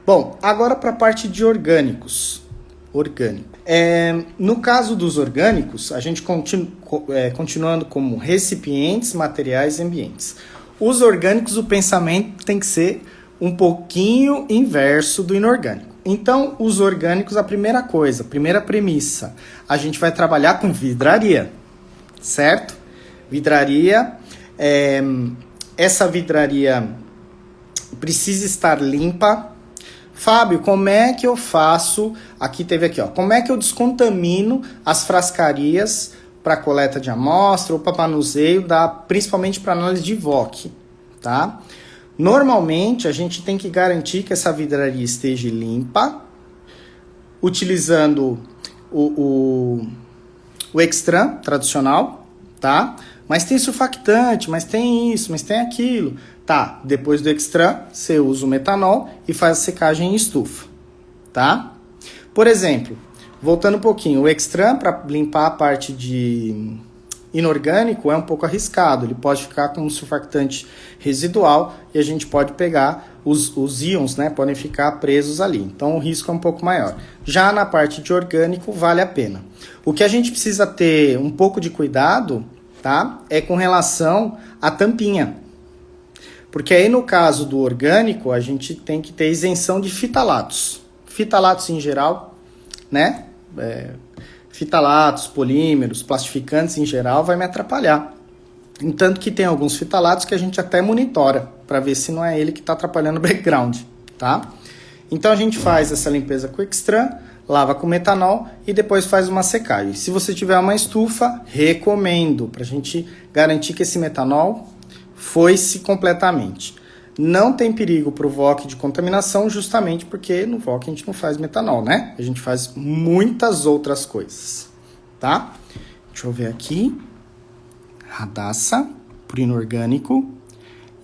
Bom, agora para a parte de orgânicos. No caso dos orgânicos, a gente continuando como recipientes, materiais e ambientes. Os orgânicos, o pensamento tem que ser um pouquinho inverso do inorgânico. Então, os orgânicos, a primeira premissa, a gente vai trabalhar com vidraria, certo? Vidraria, essa vidraria precisa estar limpa. Fábio, como é que eu faço? Como é que eu descontamino as frascarias para coleta de amostra ou para manuseio, principalmente para análise de VOC, tá? Normalmente, a gente tem que garantir que essa vidraria esteja limpa, utilizando o Extran tradicional, tá? Mas tem surfactante, mas tem isso, mas tem aquilo. Tá, depois do Extran, você usa o metanol e faz a secagem em estufa, tá? Por exemplo, voltando um pouquinho, o Extran para limpar a parte de inorgânico é um pouco arriscado. Ele pode ficar com um surfactante residual e a gente pode pegar os íons, né? Podem ficar presos ali. Então o risco é um pouco maior. Já na parte de orgânico, vale a pena. O que a gente precisa ter um pouco de cuidado, tá? É com relação à tampinha. Porque aí no caso do orgânico, a gente tem que ter isenção de fitalatos. Fitalatos em geral, né? Fitalatos, polímeros, plastificantes em geral vai me atrapalhar. Entanto que tem alguns fitalatos que a gente até monitora para ver se não é ele que está atrapalhando o background, tá? Então a gente faz essa limpeza com Extran, lava com metanol e depois faz uma secagem. Se você tiver uma estufa, recomendo para a gente garantir que esse metanol foi-se completamente. Não tem perigo para o VOC de contaminação, justamente porque no VOC a gente não faz metanol, né? A gente faz muitas outras coisas, tá? Deixa eu ver aqui. Radassa, por inorgânico,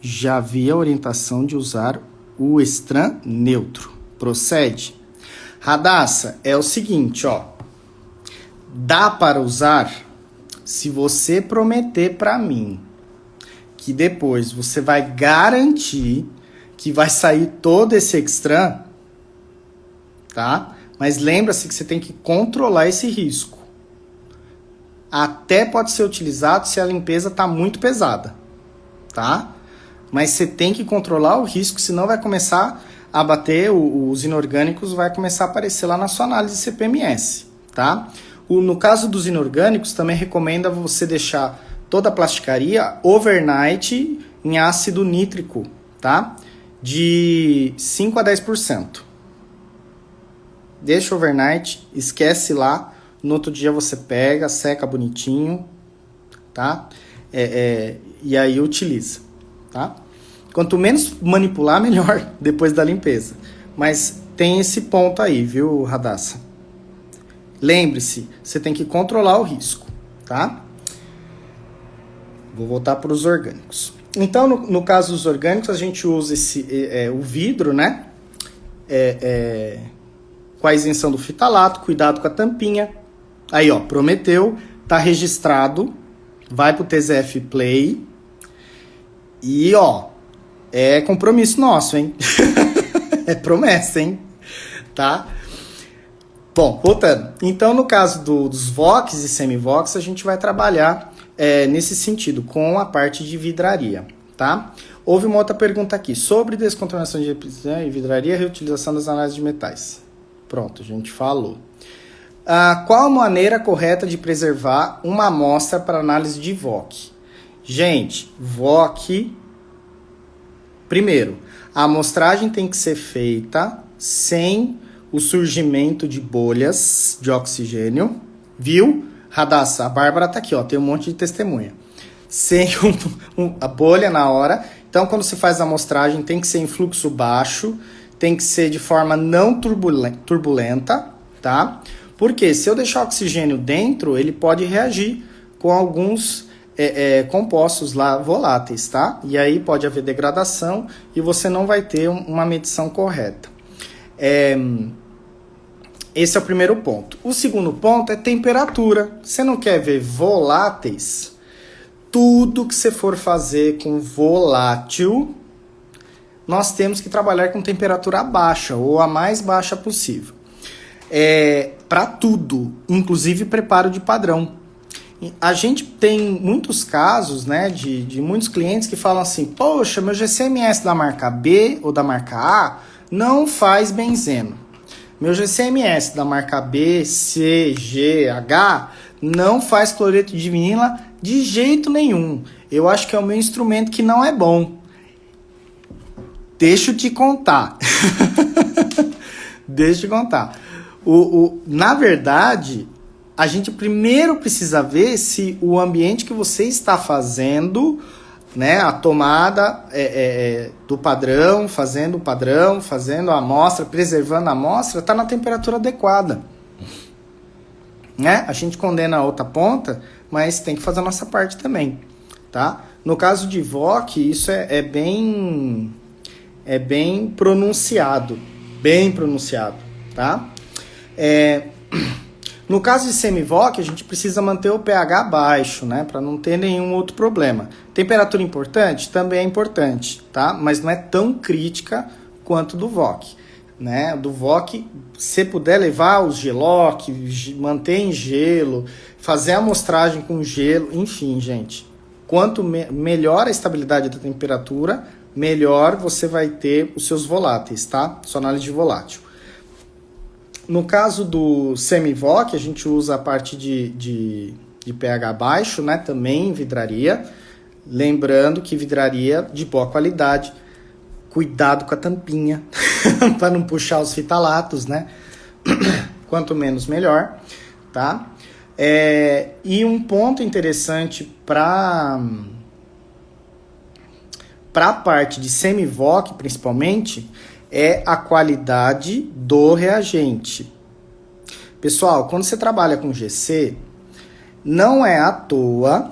já vi a orientação de usar o Extran neutro. Procede? Radassa, é o seguinte, ó. Dá para usar se você prometer para mim que depois você vai garantir que vai sair todo esse Extran, tá? Mas lembra-se que você tem que controlar esse risco. Até pode ser utilizado se a limpeza está muito pesada, tá? Mas você tem que controlar o risco, senão vai começar a bater, os inorgânicos vai começar a aparecer lá na sua análise de CPMS, tá? No caso dos inorgânicos, também recomenda você deixar toda a plasticaria overnight em ácido nítrico, tá? De 5 a 10%. Deixa overnight, esquece lá, no outro dia você pega, seca bonitinho, tá? E aí utiliza, tá? Quanto menos manipular, melhor depois da limpeza. Mas tem esse ponto aí, viu, Radassa? Lembre-se, você tem que controlar o risco, tá? Vou voltar para os orgânicos. Então, no caso dos orgânicos, a gente usa o vidro, né? Com a isenção do fitalato, cuidado com a tampinha. Aí, ó, prometeu, tá registrado, vai pro TZF Play. E, ó, é compromisso nosso, hein? É promessa, hein? Tá? Bom, voltando. Então, no caso dos VOCs e semi-VOCs, a gente vai trabalhar nesse sentido, com a parte de vidraria, tá? Houve uma outra pergunta aqui, sobre descontaminação de e vidraria e reutilização das análises de metais. Pronto, a gente falou. Qual a maneira correta de preservar uma amostra para análise de VOC? Gente, VOC... Primeiro, a amostragem tem que ser feita sem o surgimento de bolhas de oxigênio, viu? Radassa, a Bárbara tá aqui, ó, tem um monte de testemunha. Sem a bolha na hora. Então, quando você faz a amostragem, tem que ser em fluxo baixo, tem que ser de forma não turbulenta, tá? Porque se eu deixar oxigênio dentro, ele pode reagir com alguns compostos lá voláteis, tá? E aí pode haver degradação e você não vai ter uma medição correta. Esse é o primeiro ponto. O segundo ponto é temperatura. Você não quer ver voláteis? Tudo que você for fazer com volátil, nós temos que trabalhar com temperatura baixa ou a mais baixa possível. Para tudo, inclusive preparo de padrão. A gente tem muitos casos, né, de muitos clientes que falam assim, poxa, meu GCMS da marca B ou da marca A não faz benzeno. Meu GCMS da marca B, C, G, H não faz cloreto de vinila de jeito nenhum. Eu acho que é o meu instrumento que não é bom. Deixa eu te contar. Deixa eu te contar. Na verdade, a gente primeiro precisa ver se o ambiente que você está fazendo, né, a tomada do padrão, fazendo a amostra, preservando a amostra, está na temperatura adequada. Né? A gente condena a outra ponta, mas tem que fazer a nossa parte também. Tá? No caso de VOC, isso é bem pronunciado. Bem pronunciado. Tá? No caso de semi-VOC, a gente precisa manter o pH baixo, né, para não ter nenhum outro problema. Temperatura importante? Também é importante, tá? Mas não é tão crítica quanto do VOC. Né? Do VOC, se puder levar os geloc, manter em gelo, fazer a amostragem com gelo, enfim, gente. Quanto melhor a estabilidade da temperatura, melhor você vai ter os seus voláteis, tá? Sua análise de volátil. No caso do semi-VOC, a gente usa a parte de pH baixo, né? Também em vidraria. Lembrando que vidraria de boa qualidade. Cuidado com a tampinha, para não puxar os fitalatos, né? Quanto menos, melhor, tá? E um ponto interessante para a parte de semi-VOC, principalmente, é a qualidade do reagente. Pessoal, quando você trabalha com GC, não é à toa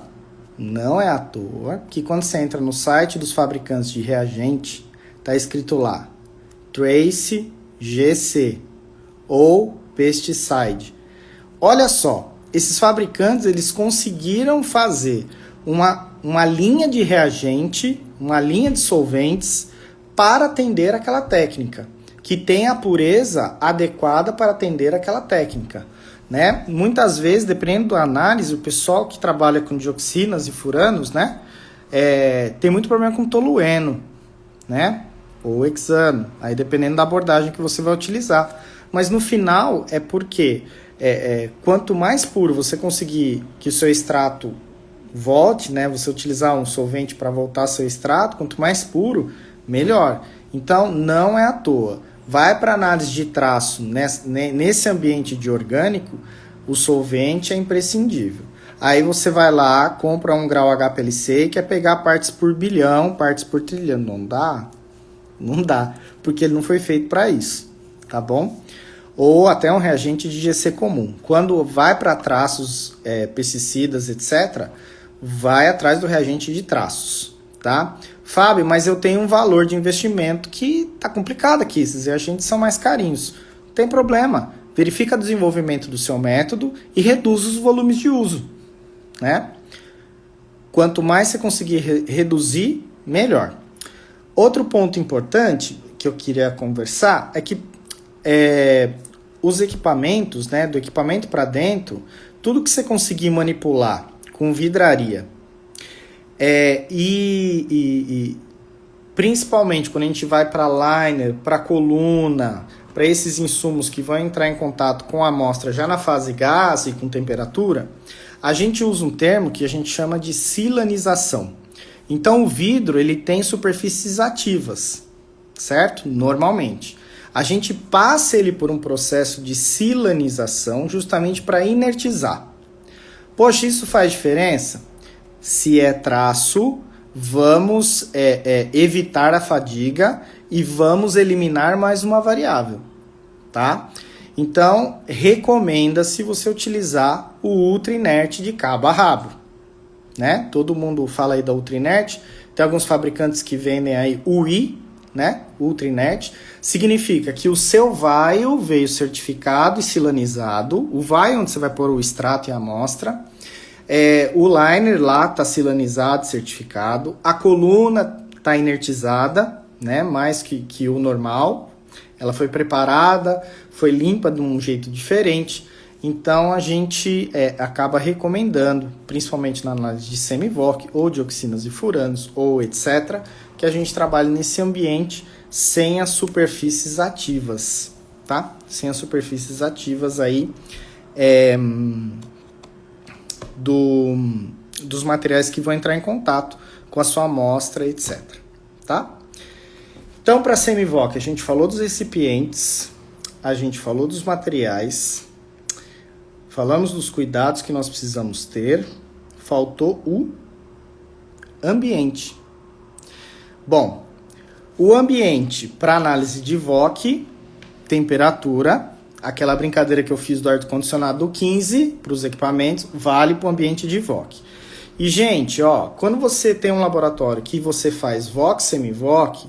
que quando você entra no site dos fabricantes de reagente, tá escrito lá, Trace GC ou Pesticide. Olha só, esses fabricantes, eles conseguiram fazer uma linha de reagente, uma linha de solventes para atender aquela técnica, que tem a pureza adequada para atender aquela técnica. Né? Muitas vezes, dependendo da análise, o pessoal que trabalha com dioxinas e furanos, né, tem muito problema com tolueno, né? Ou hexano, aí dependendo da abordagem que você vai utilizar. Mas no final é porque quanto mais puro você conseguir que o seu extrato volte, né, você utilizar um solvente para voltar seu extrato, quanto mais puro, melhor. Então não é à toa. Vai para análise de traço nesse ambiente de orgânico, o solvente é imprescindível. Aí você vai lá, compra 1 grau HPLC e quer pegar partes por bilhão, partes por trilhão. Não dá? Não dá, porque ele não foi feito para isso, tá bom? Ou até um reagente de GC comum. Quando vai para traços, pesticidas, etc., vai atrás do reagente de traços, tá? Fábio, mas eu tenho um valor de investimento que tá complicado aqui, esses reagentes são mais carinhos. Não tem problema, verifica o desenvolvimento do seu método e reduz os volumes de uso, né? Quanto mais você conseguir reduzir, melhor. Outro ponto importante que eu queria conversar é que os equipamentos, né, do equipamento para dentro, tudo que você conseguir manipular com vidraria, e principalmente quando a gente vai para liner, para coluna, para esses insumos que vão entrar em contato com a amostra já na fase gás e com temperatura, a gente usa um termo que a gente chama de silanização. Então o vidro ele tem superfícies ativas, certo? Normalmente. A gente passa ele por um processo de silanização justamente para inertizar. Poxa, isso faz diferença? Se é traço, vamos evitar a fadiga e vamos eliminar mais uma variável, tá? Então, recomenda-se você utilizar o ultra inerte de cabo a rabo, né? Todo mundo fala aí da ultra inerte, tem alguns fabricantes que vendem aí UI, né? Ultra inerte, significa que o seu vial veio certificado e silanizado, o vial onde você vai pôr o extrato e a amostra, o liner lá está silanizado, certificado, a coluna está inertizada, né? Mais que o normal. Ela foi preparada, foi limpa de um jeito diferente. Então, a gente acaba recomendando, principalmente na análise de semi-VOC, ou dioxinas e furanos, ou etc., que a gente trabalhe nesse ambiente sem as superfícies ativas, tá? Sem as superfícies ativas aí dos materiais que vão entrar em contato com a sua amostra, etc., tá? Então, para semi-VOC, a gente falou dos recipientes, a gente falou dos materiais, falamos dos cuidados que nós precisamos ter, faltou o ambiente. Bom, o ambiente para análise de VOC, temperatura, aquela brincadeira que eu fiz do ar-condicionado do 15 para os equipamentos, vale para o ambiente de VOC. E, gente, quando você tem um laboratório que você faz VOC, semi-VOC,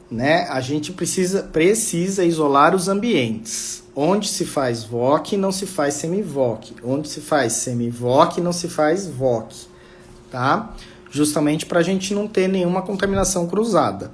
né, a gente precisa isolar os ambientes. Onde se faz VOC, não se faz semi-VOC. Onde se faz semi-VOC, não se faz VOC. Tá? Justamente para a gente não ter nenhuma contaminação cruzada.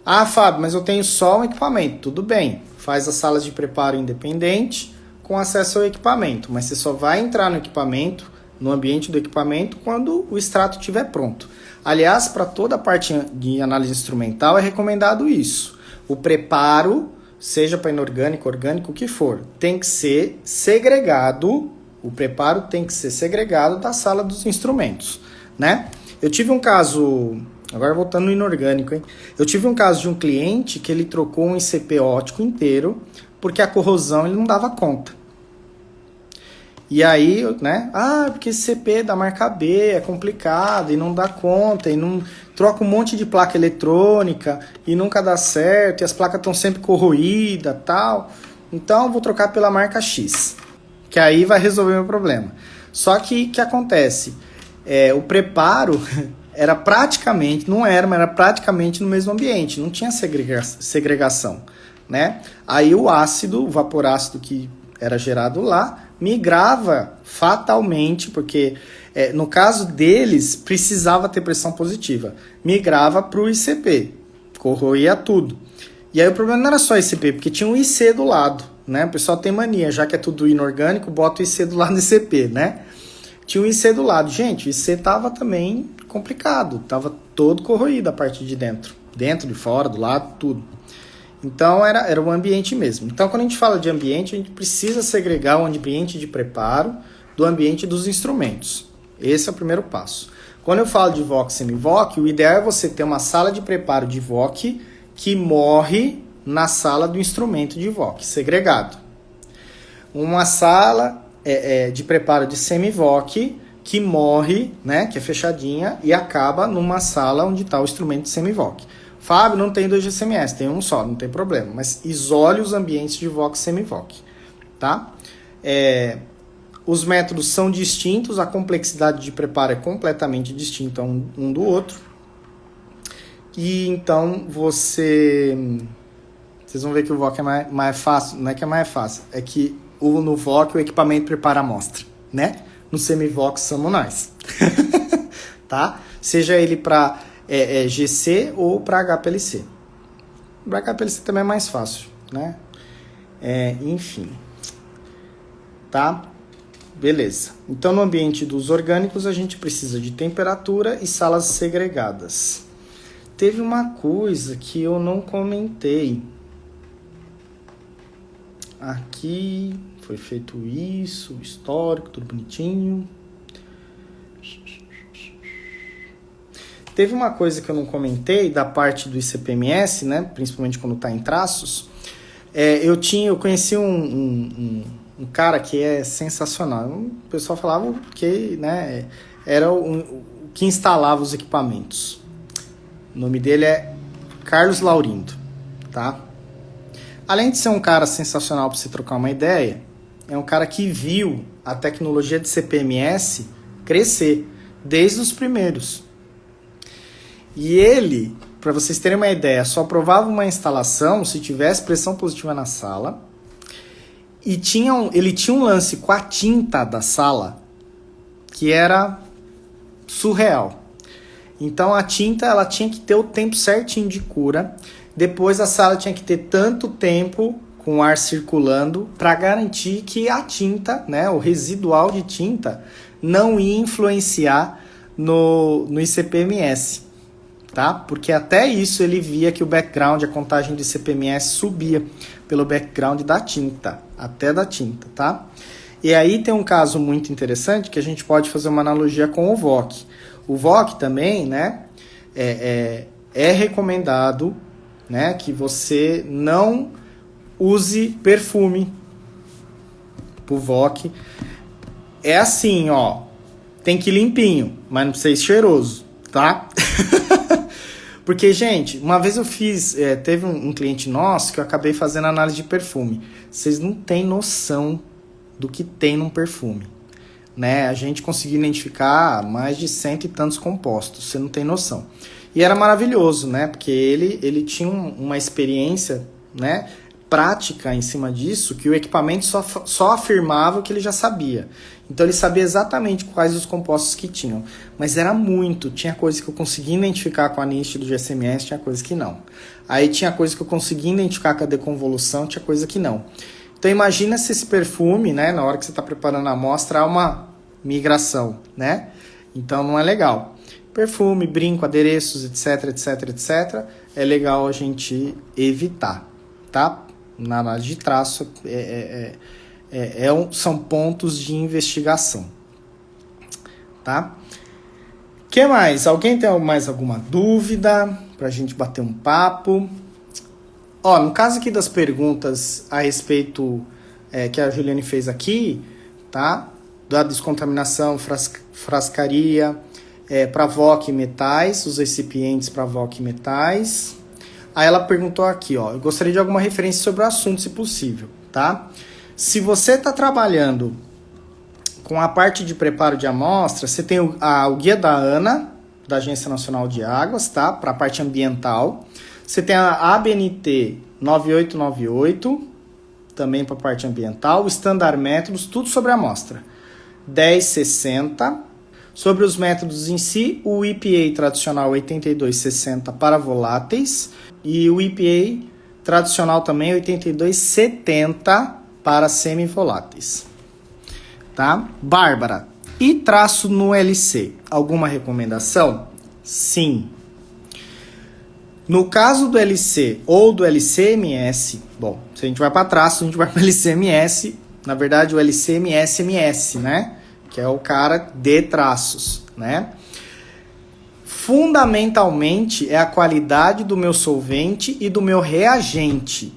Ah, Fábio, mas eu tenho só um equipamento. Tudo bem, faz as salas de preparo independente com acesso ao equipamento. Mas você só vai entrar no equipamento, no ambiente do equipamento, quando o extrato estiver pronto. Aliás, para toda a parte de análise instrumental é recomendado isso. O preparo, seja para inorgânico, orgânico, o que for, tem que ser segregado. O preparo tem que ser segregado da sala dos instrumentos, né? Eu tive um caso, agora voltando no inorgânico, hein? Eu tive um caso de um cliente que ele trocou um ICP óptico inteiro porque a corrosão ele não dava conta. E aí, né? Porque esse CP da marca B é complicado e não dá conta, e não troca um monte de placa eletrônica e nunca dá certo, e as placas estão sempre corroídas, tal. Então, eu vou trocar pela marca X, que aí vai resolver meu problema. Só que o que acontece? O preparo era praticamente, não era, mas era praticamente no mesmo ambiente, não tinha segregação, né? Aí o ácido, o vapor ácido que era gerado lá, migrava fatalmente, porque no caso deles precisava ter pressão positiva, migrava para o ICP, corroía tudo. E aí o problema não era só ICP, porque tinha um IC do lado, né? O pessoal tem mania, já que é tudo inorgânico, bota o IC do lado do ICP, né? Tinha um IC do lado. Gente, o IC tava também complicado, tava todo corroído a parte de dentro, de fora, do lado, tudo. Então, era o ambiente mesmo. Então, quando a gente fala de ambiente, a gente precisa segregar o ambiente de preparo do ambiente dos instrumentos. Esse é o primeiro passo. Quando eu falo de VOC e semi-VOC, o ideal é você ter uma sala de preparo de VOC que morre na sala do instrumento de VOC, segregado. Uma sala de preparo de semi-VOC que morre, né, que é fechadinha, e acaba numa sala onde está o instrumento de semi-VOC. Fábio, não tem 2 GCMS, tem um só, não tem problema. Mas isole os ambientes de VOC e semi-VOC, tá? Os métodos são distintos, a complexidade de preparo é completamente distinta um do outro. E então vocês vão ver que o VOC é mais fácil, não é que é mais fácil, é que no VOC o equipamento prepara a amostra, né? No semi-VOC somos nós, tá? Seja ele para GC ou para HPLC. Para HPLC também é mais fácil, né? Enfim, tá? Beleza. Então, no ambiente dos orgânicos, a gente precisa de temperatura e salas segregadas. Teve uma coisa que eu não comentei. Aqui foi feito isso, histórico, tudo bonitinho. Teve uma coisa que eu não comentei da parte do ICP-MS, né? Principalmente quando está em traços. Eu conheci um cara que é sensacional. O pessoal falava que, né, era o que instalava os equipamentos. O nome dele é Carlos Laurindo, tá? Além de ser um cara sensacional para você trocar uma ideia, é um cara que viu a tecnologia de CPMS crescer desde os primeiros. E ele, para vocês terem uma ideia, só aprovava uma instalação se tivesse pressão positiva na sala. E ele tinha um lance com a tinta da sala que era surreal. Então a tinta ela tinha que ter o tempo certinho de cura. Depois a sala tinha que ter tanto tempo com o ar circulando para garantir que a tinta, né, o residual de tinta, não ia influenciar no ICP-MS, tá? Porque até isso ele via que o background, a contagem de ICP-MS subia pelo background da tinta, até da tinta, tá? E aí tem um caso muito interessante que a gente pode fazer uma analogia com o VOC. O VOC também, né, é recomendado, né, que você não use perfume pro VOC. É assim, ó, tem que ir limpinho, mas não precisa ir cheiroso, tá? Porque, gente, uma vez eu fiz, teve um cliente nosso que eu acabei fazendo análise de perfume. Vocês não têm noção do que tem num perfume, né? A gente conseguiu identificar mais de 100 e tantos compostos, você não tem noção. E era maravilhoso, né? Porque ele tinha uma experiência, né, prática em cima disso, que o equipamento só afirmava o que ele já sabia. Então ele sabia exatamente quais os compostos que tinham. Mas era muito. Tinha coisas que eu conseguia identificar com a NIST do GSMS, tinha coisas que não. Aí tinha coisas que eu conseguia identificar com a deconvolução, tinha coisa que não. Então imagina se esse perfume, né, na hora que você está preparando a amostra, há uma migração, né? Então não é legal. Perfume, brinco, adereços, etc, etc, etc, é legal a gente evitar, tá? Na análise de traço são pontos de investigação, tá? Que mais? Alguém tem mais alguma dúvida pra gente bater um papo? Ó, no caso aqui das perguntas a respeito que a Juliane fez aqui, tá? Da descontaminação, frascaria, para VOC e metais, os recipientes para VOC e metais. Aí ela perguntou aqui, ó, eu gostaria de alguma referência sobre o assunto, se possível, tá? Se você está trabalhando com a parte de preparo de amostra, você tem o guia da ANA, da Agência Nacional de Águas, tá? Para a parte ambiental. Você tem a ABNT 9898, também para a parte ambiental. O Standard Métodos, tudo sobre a amostra. 1060. Sobre os métodos em si, o EPA tradicional 8260 para voláteis e o EPA tradicional também 8270 para semivoláteis. Tá? Bárbara, e traço no LC? Alguma recomendação? Sim. No caso do LC ou do LCMS, bom, se a gente vai para traço, a gente vai para o LCMS, na verdade o LCMS-MS, né? Que é o cara de traços, né? Fundamentalmente é a qualidade do meu solvente e do meu reagente,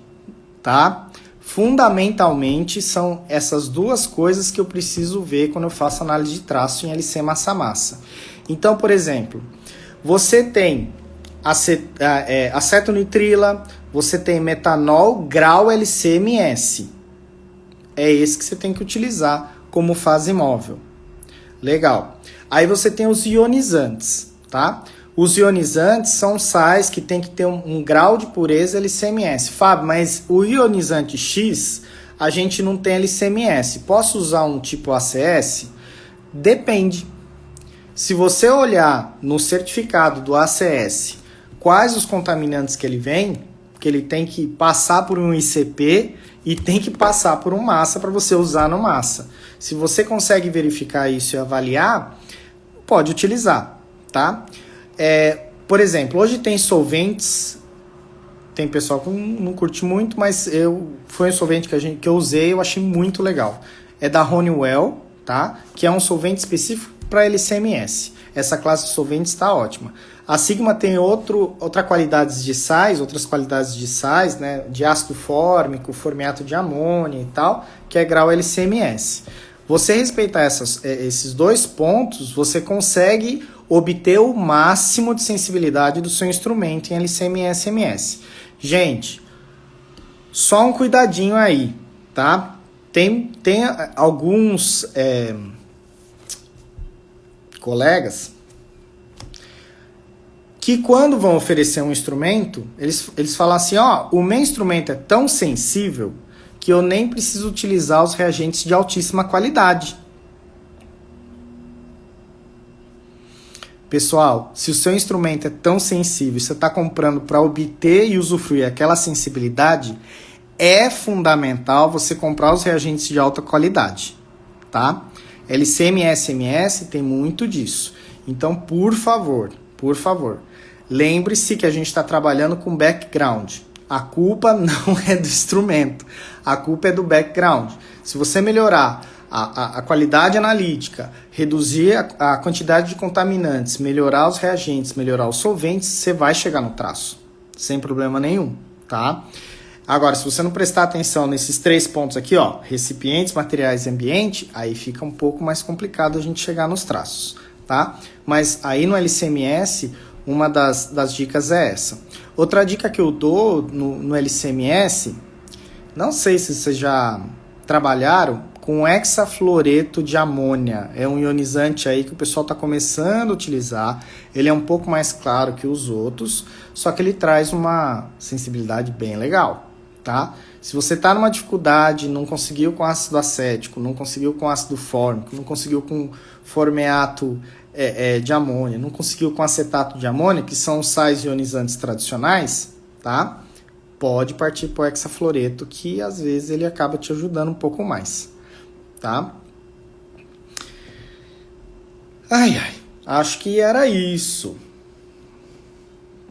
tá? Fundamentalmente são essas duas coisas que eu preciso ver quando eu faço análise de traço em LC massa-massa. Então, por exemplo, você tem acetonitrila, você tem metanol grau LCMS. É esse que você tem que utilizar como fase móvel. Legal. Aí você tem os ionizantes, tá? Os ionizantes são sais que tem que ter um grau de pureza LCMS. Fábio, mas o ionizante X, a gente não tem LCMS. Posso usar um tipo ACS? Depende. Se você olhar no certificado do ACS quais os contaminantes que ele vem, que ele tem que passar por um ICP e tem que passar por um massa para você usar no massa. Se você consegue verificar isso e avaliar, pode utilizar, tá? Por exemplo, hoje tem solventes, tem pessoal que não curte muito, mas foi um solvente que eu usei, eu achei muito legal. É da Honeywell, tá? Que é um solvente específico para LCMS. Essa classe de solventes está ótima. A Sigma tem outras qualidades de sais, né? De ácido fórmico, formiato de amônia e tal, que é grau LCMS. Você respeitar esses dois pontos, você consegue obter o máximo de sensibilidade do seu instrumento em LCMS-MS. Gente, só um cuidadinho aí, tá? Tem alguns colegas que quando vão oferecer um instrumento, eles falam assim, ó, o meu instrumento é tão sensível que eu nem preciso utilizar os reagentes de altíssima qualidade. Pessoal, se o seu instrumento é tão sensível, você está comprando para obter e usufruir aquela sensibilidade, é fundamental você comprar os reagentes de alta qualidade, tá? LCM e SMS tem muito disso. Então, por favor, lembre-se que a gente está trabalhando com background. A culpa não é do instrumento, a culpa é do background. Se você melhorar a qualidade analítica, reduzir a quantidade de contaminantes, melhorar os reagentes, melhorar os solventes, você vai chegar no traço, sem problema nenhum, tá? Agora, se você não prestar atenção nesses 3 pontos aqui, ó, recipientes, materiais e ambiente, aí fica um pouco mais complicado a gente chegar nos traços, tá? Mas aí no LCMS, uma das dicas é essa. Outra dica que eu dou no LCMS, não sei se vocês já trabalharam com hexafluoreto de amônia. É um ionizante aí que o pessoal está começando a utilizar. Ele é um pouco mais claro que os outros, só que ele traz uma sensibilidade bem legal, tá? Se você está numa dificuldade, não conseguiu com ácido acético, não conseguiu com ácido fórmico, não conseguiu com formeato de amônia, não conseguiu com acetato de amônia, que são os sais ionizantes tradicionais, tá? Pode partir para o hexafluoreto, que às vezes ele acaba te ajudando um pouco mais, tá? Ai, acho que era isso.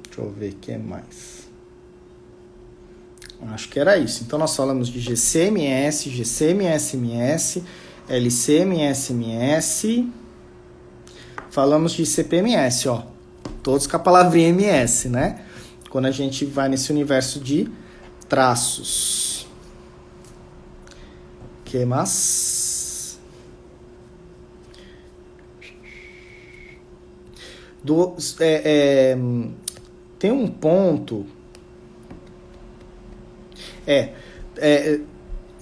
Deixa eu ver o que mais. Acho que era isso. Então, nós falamos de GCMS, GCMSMS, LCMSMS. Falamos de CPMS, ó. Todos com a palavrinha MS, né? Quando a gente vai nesse universo de traços. Que mais? Tem um ponto.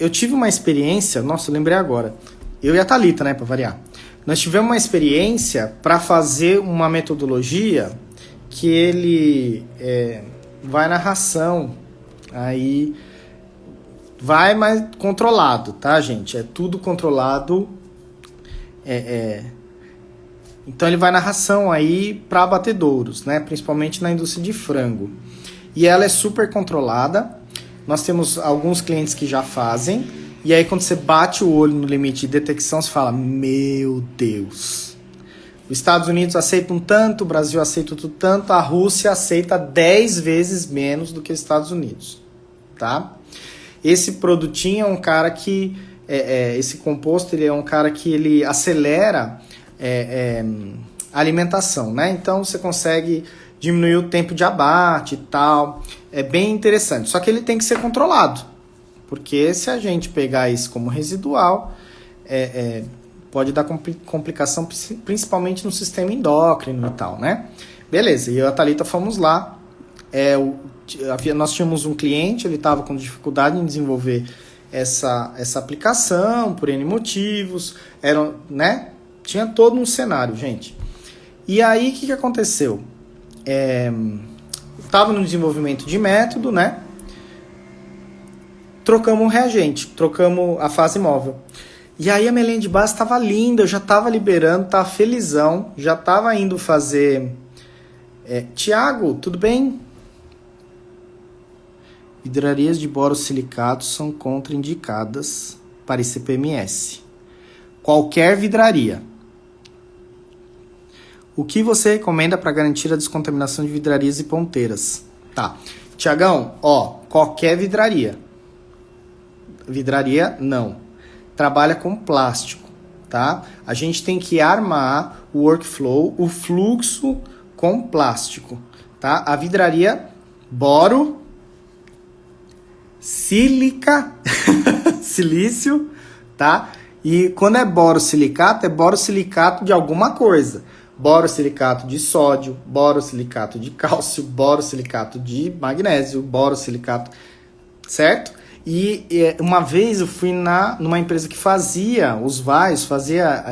Eu tive uma experiência. Nossa, eu lembrei agora. Eu e a Thalita, né, para variar. Nós tivemos uma experiência para fazer uma metodologia que ele vai na ração, aí vai mais controlado, tá, gente? É tudo controlado. Então ele vai na ração aí para abatedouros, né? Principalmente na indústria de frango. E ela é super controlada. Nós temos alguns clientes que já fazem. E aí quando você bate o olho no limite de detecção, você fala, meu Deus. Os Estados Unidos aceitam tanto, o Brasil aceita tanto, a Rússia aceita 10 vezes menos do que os Estados Unidos, tá? Esse produtinho é um cara que, esse composto, ele é um cara que ele acelera a alimentação, né? Então você consegue diminuir o tempo de abate e tal, é bem interessante. Só que ele tem que ser controlado, porque se a gente pegar isso como residual, pode dar complicação, principalmente no sistema endócrino e tal, né? Beleza, e eu e a Thalita fomos lá. Nós tínhamos um cliente, ele estava com dificuldade em desenvolver essa aplicação, por N motivos, né? Tinha todo um cenário, gente. E aí, o que aconteceu? Estava no desenvolvimento de método, né? Trocamos um reagente, trocamos a fase móvel. E aí a melena de base estava linda, eu já estava liberando, estava felizão, já estava indo fazer... Tiago, tudo bem? Vidrarias de borosilicato são contraindicadas para ICP-MS. Qualquer vidraria. O que você recomenda para garantir a descontaminação de vidrarias e ponteiras? Tá. Tiagão, qualquer vidraria. Vidraria, não. Trabalha com plástico, tá? A gente tem que armar o workflow, o fluxo com plástico, tá? A vidraria, boro, sílica, silício, tá? E quando é borosilicato, é borosilicato de alguma coisa. Borosilicato de sódio, borosilicato de cálcio, borosilicato de magnésio, borosilicato, certo? E uma vez eu fui numa empresa que fazia os vaios, fazia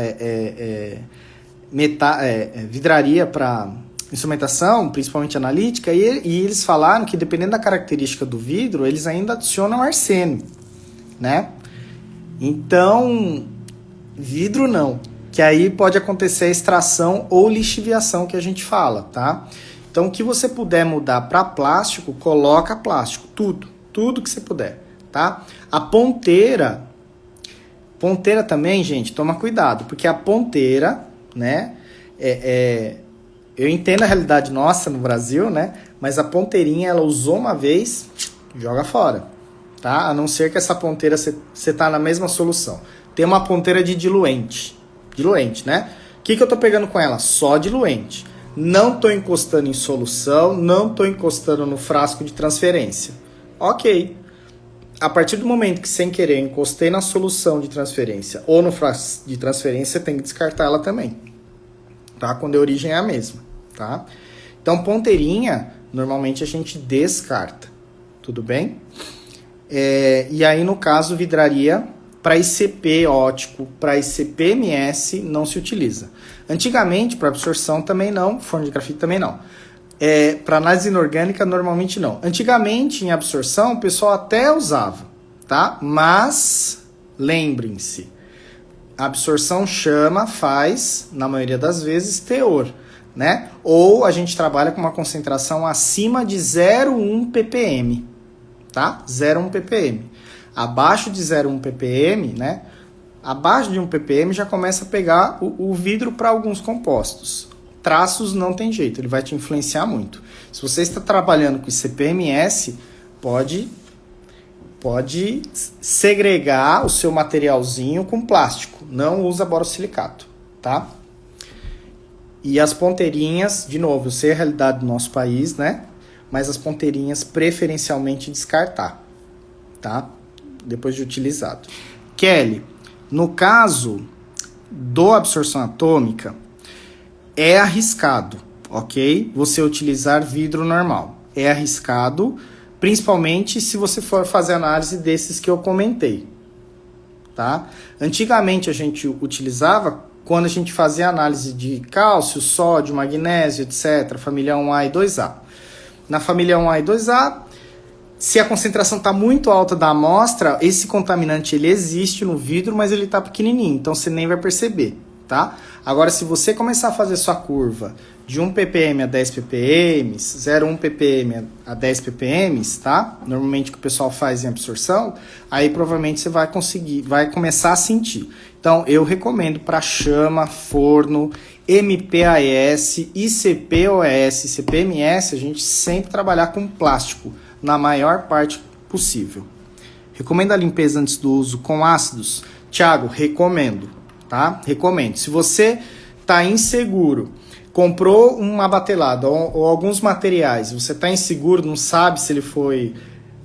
vidraria para instrumentação, principalmente analítica, e eles falaram que dependendo da característica do vidro, eles ainda adicionam arsênio, né? Então, vidro não, que aí pode acontecer a extração ou lixiviação que a gente fala, tá? Então, o que você puder mudar para plástico, coloca plástico, tudo que você puder, tá? A ponteira também, gente, toma cuidado, porque a ponteira, né, eu entendo a realidade nossa no Brasil, né, mas a ponteirinha, ela usou uma vez, joga fora, tá? A não ser que essa ponteira, você tá na mesma solução. Tem uma ponteira de diluente, né? O que eu tô pegando com ela? Só diluente. Não tô encostando em solução, não tô encostando no frasco de transferência. Ok. A partir do momento que, sem querer, encostei na solução de transferência ou no frasco de transferência, tem que descartar ela também, tá? Quando a origem é a mesma, tá? Então, ponteirinha, normalmente a gente descarta, tudo bem? E aí, no caso, vidraria para ICP óptico, para ICP-MS, não se utiliza. Antigamente, para absorção também não, forno de grafite também não. Para análise inorgânica, normalmente não. Antigamente, em absorção, o pessoal até usava, tá? Mas, lembrem-se, a absorção faz, na maioria das vezes, teor, né? Ou a gente trabalha com uma concentração acima de 0,1 ppm, tá? 0,1 ppm. Abaixo de 0,1 ppm, né? Abaixo de 1 ppm já começa a pegar o vidro para alguns compostos. Traços não tem jeito, ele vai te influenciar muito. Se você está trabalhando com ICP-MS, pode segregar o seu materialzinho com plástico. Não usa borosilicato, tá? E as ponteirinhas, de novo, eu sei a realidade do nosso país, né? Mas as ponteirinhas preferencialmente descartar, tá? Depois de utilizado. Kelly, no caso do absorção atômica, é arriscado, ok? Você utilizar vidro normal. É arriscado, principalmente se você for fazer análise desses que eu comentei, tá? Antigamente a gente utilizava quando a gente fazia análise de cálcio, sódio, magnésio, etc. Família 1A e 2A. Na família 1A e 2A, se a concentração está muito alta da amostra, esse contaminante ele existe no vidro, mas ele está pequenininho, então você nem vai perceber, tá? Agora, se você começar a fazer sua curva de 1 ppm a 10 ppm, 0,1 ppm a 10 ppm, tá? Normalmente o que o pessoal faz em absorção, aí provavelmente você vai começar a sentir. Então, eu recomendo para chama, forno, MPAS, ICP-OS, ICP-MS, a gente sempre trabalhar com plástico, na maior parte possível. Recomendo a limpeza antes do uso com ácidos? Thiago, recomendo, tá? Recomendo. Se você tá inseguro, comprou uma batelada ou alguns materiais, você tá inseguro, não sabe se ele foi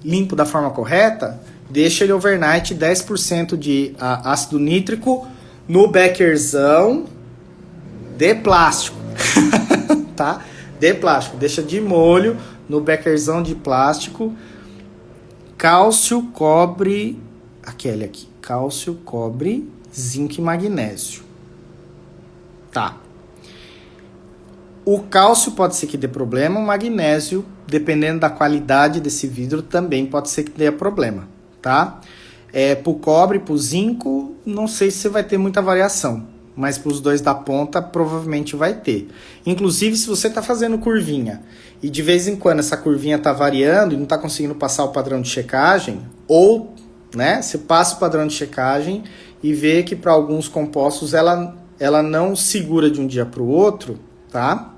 limpo da forma correta, deixa ele overnight 10% de ácido nítrico no beckerzão de plástico, tá? De plástico, deixa de molho no beckerzão de plástico. Cálcio, cobre, aquele aqui, cálcio, cobre, zinco e magnésio. Tá. O cálcio pode ser que dê problema, o magnésio, dependendo da qualidade desse vidro, também pode ser que dê problema, tá? Pro cobre, pro zinco, não sei se você vai ter muita variação, mas para os dois da ponta, provavelmente vai ter. Inclusive, se você está fazendo curvinha e de vez em quando essa curvinha está variando e não está conseguindo passar o padrão de checagem, ou, né, você passa o padrão de checagem e vê que para alguns compostos ela não segura de um dia para o outro, tá?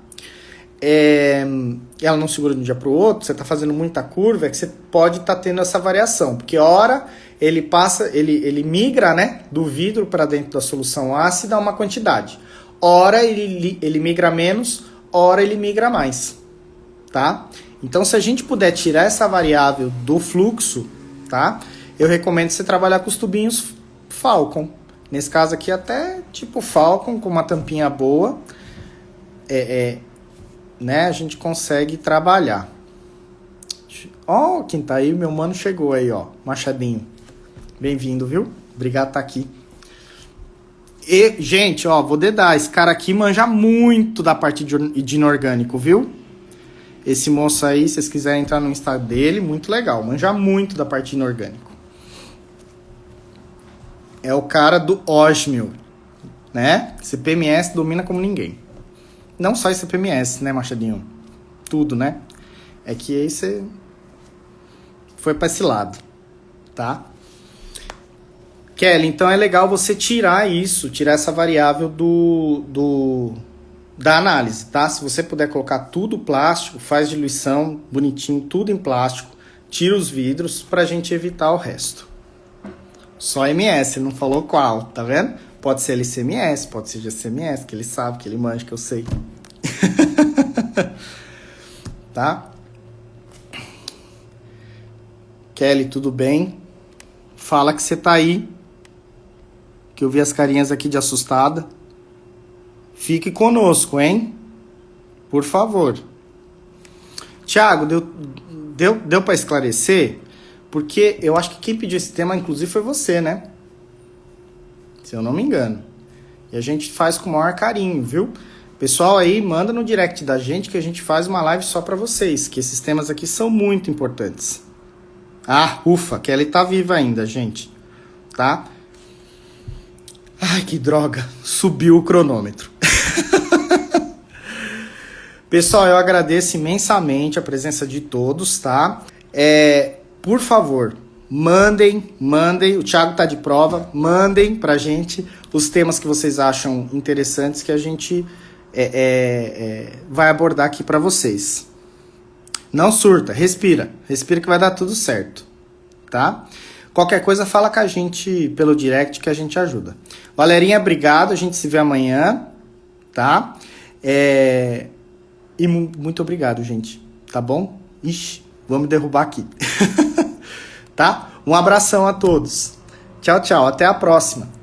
Ela não segura de um dia para o outro, você está fazendo muita curva, é que você pode estar tendo essa variação, porque hora ele passa, ele migra, né, do vidro para dentro da solução ácida uma quantidade. Ora ele migra menos, ora ele migra mais, tá? Então, se a gente puder tirar essa variável do fluxo, tá? Eu recomendo você trabalhar com os tubinhos Falcon. Nesse caso aqui, até tipo Falcon, com uma tampinha boa, né? A gente consegue trabalhar. Ó, quem tá aí, meu mano chegou aí, ó, Machadinho. Bem-vindo, viu? Obrigado por estar aqui. E, gente, ó, vou dedar. Esse cara aqui manja muito da parte de inorgânico, viu? Esse moço aí, se vocês quiserem entrar no Instagram dele, muito legal. Manja muito da parte de inorgânico. É o cara do Osmio. né? CPMS domina como ninguém. Não só esse CPMS, né, Machadinho? Tudo, né? É que aí você foi para esse lado, tá? Kelly, então é legal você tirar essa variável da análise, tá? Se você puder colocar tudo plástico, faz diluição bonitinho, tudo em plástico, tira os vidros pra gente evitar o resto. Só MS, ele não falou qual, tá vendo? Pode ser LCMS, pode ser GCMS, que ele sabe, que ele manja, que eu sei. Tá? Kelly, tudo bem? Fala que você tá aí, que eu vi as carinhas aqui de assustada. Fique conosco, hein? Por favor. Tiago, deu para esclarecer? Porque eu acho que quem pediu esse tema, inclusive, foi você, né? Se eu não me engano. E a gente faz com o maior carinho, viu? Pessoal aí, manda no direct da gente que a gente faz uma live só para vocês, que esses temas aqui são muito importantes. Ah, ufa, Kelly tá viva ainda, gente. Tá? Ai, que droga. Subiu o cronômetro. Pessoal, eu agradeço imensamente a presença de todos, tá? Por favor, mandem, o Thiago tá de prova, mandem pra gente os temas que vocês acham interessantes que a gente vai abordar aqui pra vocês. Não surta, respira que vai dar tudo certo, tá? Qualquer coisa, fala com a gente pelo direct que a gente ajuda. Valerinha, obrigado, a gente se vê amanhã, tá? E muito obrigado, gente, tá bom? Ixi, vamos derrubar aqui. Tá? Um abração a todos. Tchau, tchau, até a próxima.